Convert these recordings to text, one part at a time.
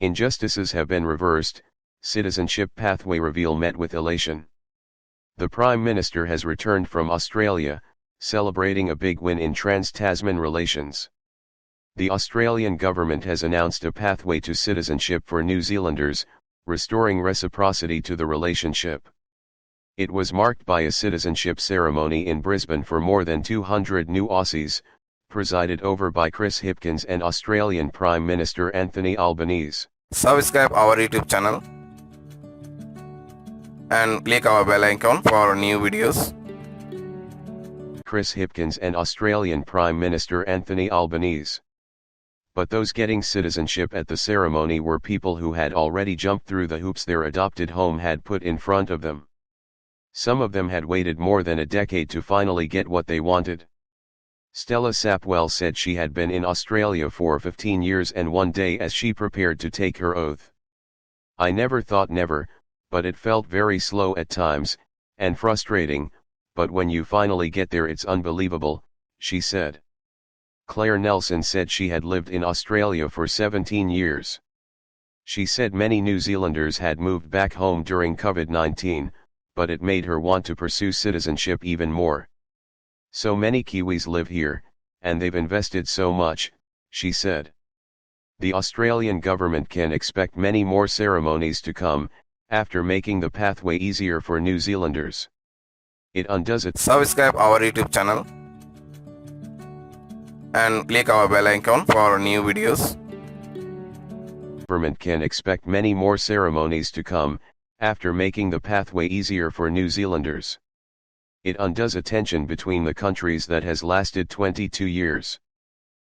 Injustices have been reversed, citizenship pathway reveal met with elation. The Prime Minister has returned from Australia, celebrating a big win in trans-Tasman relations. The Australian government has announced a pathway to citizenship for New Zealanders, restoring reciprocity to the relationship. It was marked by a citizenship ceremony in Brisbane for more than 200 new Aussies, presided over by Chris Hipkins and Australian Prime Minister Anthony Albanese. Subscribe our YouTube channel and click our bell icon for new videos. Chris Hipkins and Australian Prime Minister Anthony Albanese. But those getting citizenship at the ceremony were people who had already jumped through the hoops their adopted home had put in front of them. Some of them had waited more than a decade to finally get what they wanted. Stella Sapwell said she had been in Australia for 15 years and one day as she prepared to take her oath. I never thought never, but it felt very slow at times, and frustrating, but when you finally get there it's unbelievable, she said. Claire Nelson said she had lived in Australia for 17 years. She said many New Zealanders had moved back home during COVID-19, but it made her want to pursue citizenship even more. So many Kiwis live here, and they've invested so much, she said. The Australian government can expect many more ceremonies to come, after making the pathway easier for New Zealanders. It undoes it. Subscribe our YouTube channel and click our bell icon for new videos. Government can expect many more ceremonies to come, after making the pathway easier for New Zealanders. It undoes a tension between the countries that has lasted 22 years.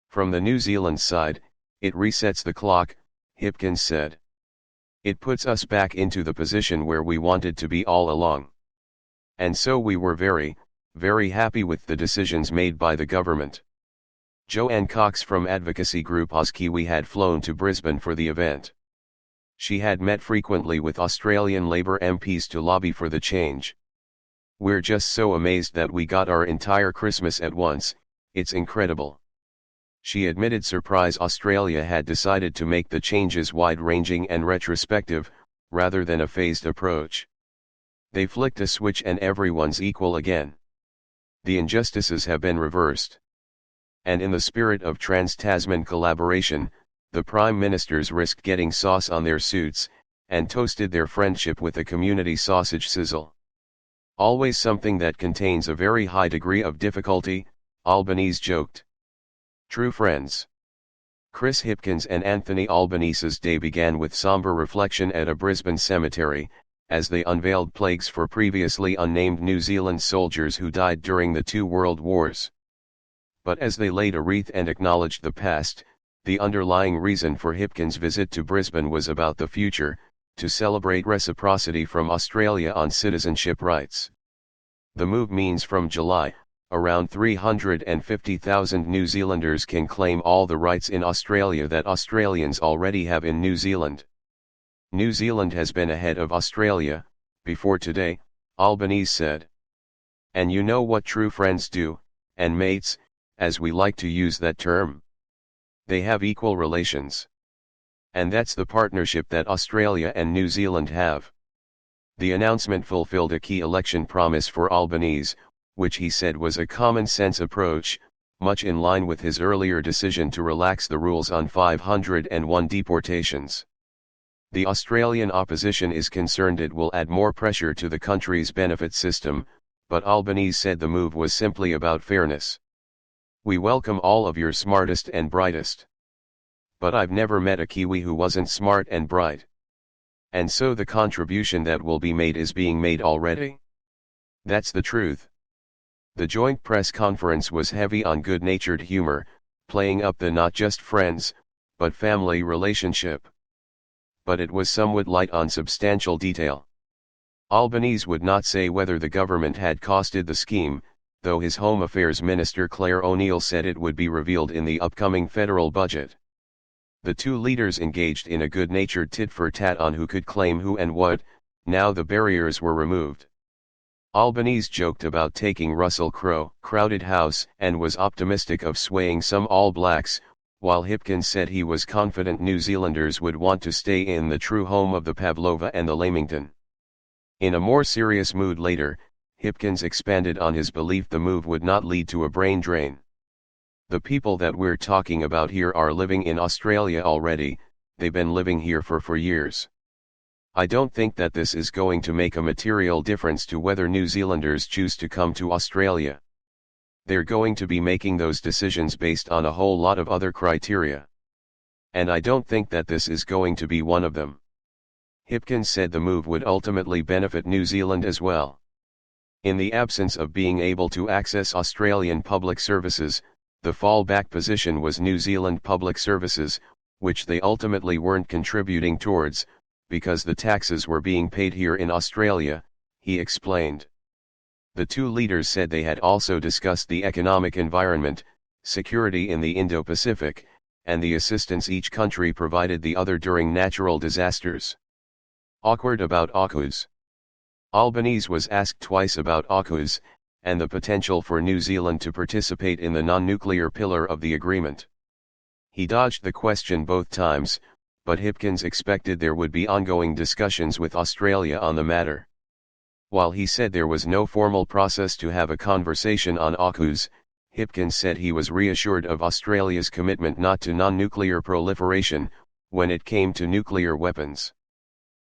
From the New Zealand side, it resets the clock, Hipkins said. It puts us back into the position where we wanted to be all along. And so we were very, very happy with the decisions made by the government. Joanne Cox from advocacy group AusKiwi had flown to Brisbane for the event. She had met frequently with Australian Labor MPs to lobby for the change. We're just so amazed that we got our entire Christmas at once, it's incredible. She admitted surprise Australia had decided to make the changes wide-ranging and retrospective, rather than a phased approach. They flicked a switch and everyone's equal again. The injustices have been reversed. And in the spirit of trans-Tasman collaboration, the Prime Ministers risked getting sauce on their suits, and toasted their friendship with a community sausage sizzle. Always something that contains a very high degree of difficulty, Albanese joked. True friends. Chris Hipkins and Anthony Albanese's day began with somber reflection at a Brisbane cemetery, as they unveiled plagues for previously unnamed New Zealand soldiers who died during the two world wars. But as they laid a wreath and acknowledged the past, the underlying reason for Hipkins' visit to Brisbane was about the future, to celebrate reciprocity from Australia on citizenship rights. The move means from July, around 350,000 New Zealanders can claim all the rights in Australia that Australians already have in New Zealand. New Zealand has been ahead of Australia, before today, Albanese said. And you know what true friends do, and mates, as we like to use that term? They have equal relations. And that's the partnership that Australia and New Zealand have. The announcement fulfilled a key election promise for Albanese, which he said was a common-sense approach, much in line with his earlier decision to relax the rules on 501 deportations. The Australian opposition is concerned it will add more pressure to the country's benefit system, but Albanese said the move was simply about fairness. We welcome all of your smartest and brightest. But I've never met a Kiwi who wasn't smart and bright. And so the contribution that will be made is being made already. That's the truth. The joint press conference was heavy on good-natured humor, playing up the not just friends, but family relationship. But it was somewhat light on substantial detail. Albanese would not say whether the government had costed the scheme, though his Home Affairs Minister Claire O'Neill said it would be revealed in the upcoming federal budget. The two leaders engaged in a good-natured tit-for-tat on who could claim who and what. Now the barriers were removed. Albanese joked about taking Russell Crowe, crowded house, and was optimistic of swaying some All Blacks, while Hipkins said he was confident New Zealanders would want to stay in the true home of the Pavlova and the Lamington. In a more serious mood later, Hipkins expanded on his belief the move would not lead to a brain drain. The people that we're talking about here are living in Australia already, they've been living here for years. I don't think that this is going to make a material difference to whether New Zealanders choose to come to Australia. They're going to be making those decisions based on a whole lot of other criteria. And I don't think that this is going to be one of them. Hipkins said the move would ultimately benefit New Zealand as well. In the absence of being able to access Australian public services, the fallback position was New Zealand public services, which they ultimately weren't contributing towards, because the taxes were being paid here in Australia, he explained. The two leaders said they had also discussed the economic environment, security in the Indo-Pacific, and the assistance each country provided the other during natural disasters. Awkward about AUKUS. Albanese was asked twice about AUKUS, and the potential for New Zealand to participate in the non-nuclear pillar of the agreement. He dodged the question both times, but Hipkins expected there would be ongoing discussions with Australia on the matter. While he said there was no formal process to have a conversation on AUKUS, Hipkins said he was reassured of Australia's commitment not to non-nuclear proliferation, when it came to nuclear weapons.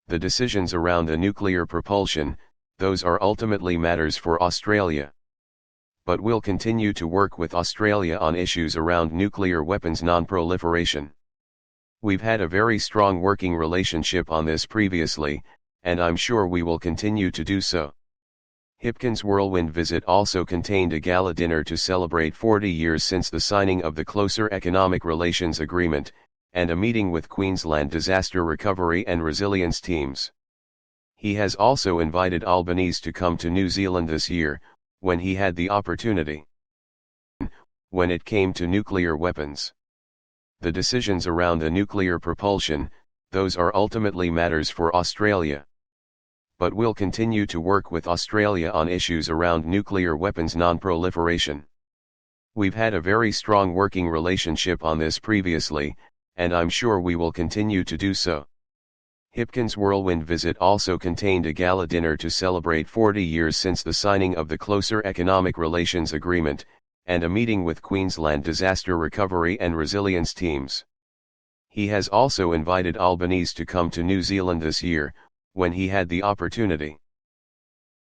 The decisions around the nuclear propulsion, those are ultimately matters for Australia. But we'll continue to work with Australia on issues around nuclear weapons non-proliferation. We've had a very strong working relationship on this previously, and I'm sure we will continue to do so. Hipkins' whirlwind visit also contained a gala dinner to celebrate 40 years since the signing of the Closer Economic Relations Agreement, and a meeting with Queensland disaster recovery and resilience teams. He has also invited Albanese to come to New Zealand this year, when he had the opportunity. When it came to nuclear weapons, the decisions around the nuclear propulsion, those are ultimately matters for Australia. But we'll continue to work with Australia on issues around nuclear weapons non-proliferation. We've had a very strong working relationship on this previously, and I'm sure we will continue to do so. Hipkins' whirlwind visit also contained a gala dinner to celebrate 40 years since the signing of the Closer Economic Relations Agreement, and a meeting with Queensland disaster recovery and resilience teams. He has also invited Albanese to come to New Zealand this year, when he had the opportunity.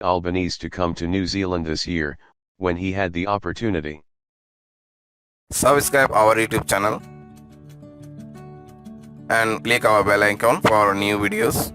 Albanese to come to New Zealand this year, when he had the opportunity. Subscribe our YouTube channel and click our bell icon for new videos.